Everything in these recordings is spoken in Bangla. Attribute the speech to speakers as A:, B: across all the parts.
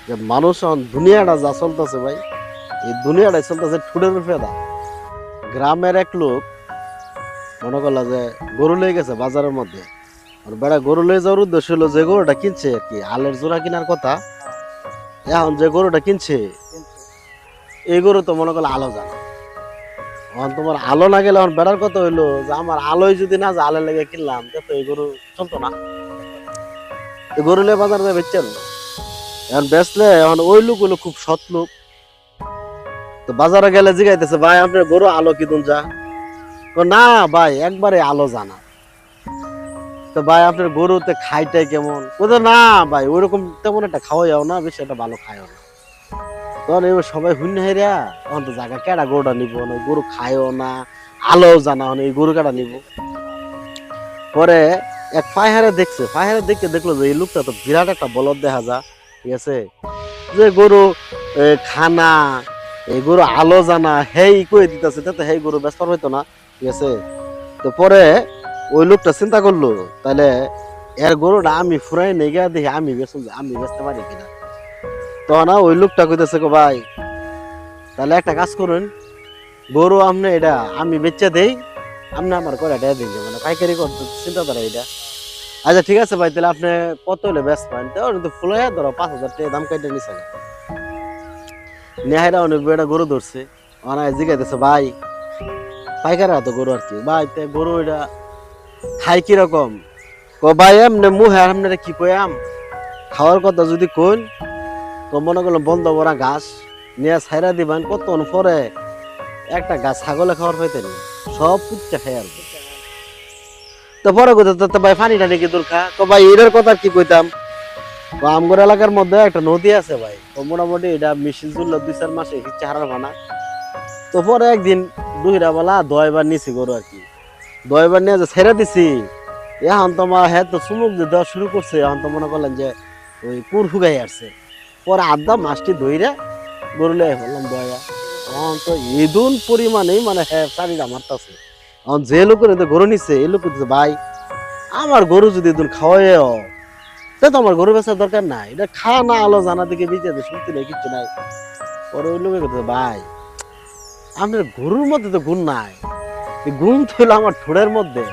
A: যে মানুষ এখন দুনিয়াটা যা চলতেছে ভাই, এই দুনিয়াটাই চলতেছে ঠুটের ফেদা। গ্রামের এক লোক মনে করলো যে গরু লয়ে গেছে বাজারের মধ্যে। আর বেড়া গরু লয়ে যাওয়ার উদ্দেশ্য হলো যে গরুটা কিনছে আর কি, হালের জোড়া কেনার কথা। এখন যে গরুটা কিনছে এই গরু তো মনে করলো আলো জানা। এখন তোমার আলো না গেলে এখন বেড়ার কথা হইলো যে আমার আলোয় যদি না যে আলো লেগে কিনলাম তো এই গরু চলতো না। এই গরু লয়ে বাজার যায় বেচছে না। এখন বেচলে এখন ওই লোক হলো খুব সৎ লোক। তো বাজারে গেলে জিগাইতেছে ভাই আপনার গরু আলো কি দুন যা? না ভাই একবারে আলো জানা। তো ভাই আপনার গরুতে খাইটাই কেমন? বলতো না ভাই ওইরকম তেমন একটা খাওয়াইও না, বেশি একটা ভালো খায়ও না। তখন এবার সবাই হুন্য হেরিয়া তখন তো জায়গা কেডা গরুটা নিব না, গরু খায়ও না, আলো জানা না, এই গরু কেডা নিব। পরে এক পায়হারে দেখছে, পায়হারে দেখে দেখলো যে এই লোকটা তো বিরাট একটা বলদ দেখা যা, ঠিক আছে, যে গরু খানা, এই গরু আলো জানা হেই কই দিতেছে, তো হেই গরু ব্যস্ত হইতো না, ঠিক আছে। তো পরে ওই লোকটা চিন্তা করলো তাহলে এর গরুটা আমি ফুরাই নেই গা দেখি আমি বেচুন, আমি বেচতে পারি কিনা। তো না ওই লোকটা কইতেছে গো ভাই তাহলে একটা কাজ করুন, গরু আপনি এটা আমি বেচে দেই, আপনি আমার করে এটা দিন, মানে পাইকারি করতে চিন্তাধারা এটা। আচ্ছা ঠিক আছে ভাই, তাহলে আপনি কত হলে ব্যস্ত পান? তো ফুলাই ধরো 5,000 টাকা দাম কাইটে নিছে। নেহাইরা অনেক বেড়া গরু ধরছে, অনায় জিগাইতেছে ভাই পাইকারি তো গরু আর কি ভাই, গরু এটা খাই কিরকম? ভাই এমনি মুহে আপনারা কি কয়াম, খাওয়ার কথা যদি কোন তো মনে করলাম বন্ধ করা ঘাস নিয়ে ছাইরা দিবেন, কতক্ষণ পরে একটা গাছ ছাগলে খাওয়ার পাইতেন সব পুচ্চা খাই আর। তো পরে কইতে ভাই পানি টানি কি দরকার? তো ভাই এটার কথা কি কইতাম, আমগর এলাকার মধ্যে একটা নদী আছে ভাই, তো মোটামুটি এটা মিশিল জুড়লো 2-4 মাসে হিচ্ছে হারার ভানা। তো পরে একদিন দুইরা বেলা দয়বার নিছি গরু আর কি, দয়বার নিয়ে যে ছেড়ে দিছি, এখন তোমার হ্যাঁ তো চুমুক যে দেওয়া শুরু করছে, এখন তো মনে করলেন যে ওই পুর ফুগাই আসছে। পরে আড্ডা মাছটি ধইরা গরু লে বললাম দয়া, এখন তো ইদুন পরিমাণেই মানে হ্যাঁ চারিটা মারতাছে। এখন যে লোকের গরু নিচ্ছে এই লোক ভাই আমার গরু যদি ইদুন খাওয়াইও তো আমার গরু বেচার দরকার নাই, এটা খাওয়া না আলো জানা দিকে বিচে শুনতে নেই কিচ্ছু নাই। পরে ওই লোকে কথা ভাই আপনার গরুর মধ্যে তো গুণ নাই, গুণ তো হলো আমার ঠোঁটের মধ্যে,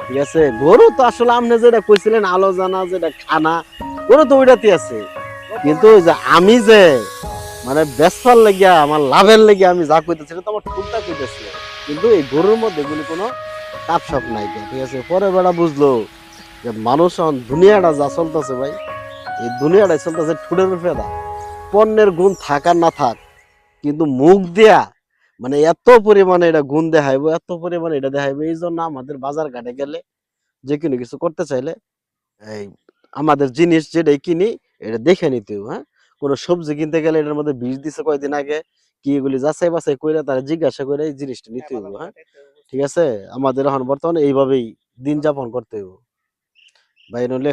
A: ঠিক আছে। গরু তো আসলে আপনি যেটা কইছিলেন আলো জানা যেটা খানা, গরু তো ওইটাতে আছে, কিন্তু ওই যে আমি যে মানে ব্যবসার লেগিয়া আমার লাভের লেগে আমি যা কইতেছি সেটা তো আমার ঠোঁটটা কইতেছি, কিন্তু এই গরুর মধ্যে এগুলি কোনো তাপ সব নাই, ঠিক আছে। পরে বেড়া বুঝলো যে মানুষ দুনিয়াটা যা চলতেছে ভাই, এই দুনিয়াটাই চলতেছে ঠোঁটের ফেদা। পণ্যের গুণ থাক আর না থাক, কিন্তু মুখ দেয়া মানে এত পরিমাণে এটা গুণ দেখাইবো, এত পরিমাণে এটা দেখাইবো। এই জন্য আমাদের বাজার ঘাটে গেলে যে কোনো কিছু করতে চাইলে এই আমাদের জিনিস যেটাই কিনি এটা দেখে নিতে হবে, হ্যাঁ। কোনো সবজি কিনতে গেলে এটার মধ্যে বিষ দিছে কয়দিন আগে কি, এগুলি যাচাই বাছাই করে তারা জিজ্ঞাসা করে এই জিনিসটা নিতে হবে, হ্যাঁ। ঠিক আছে, আমাদের এখন বর্তমানে এইভাবেই দিন যাপন করতে হবে ভাই, নইলে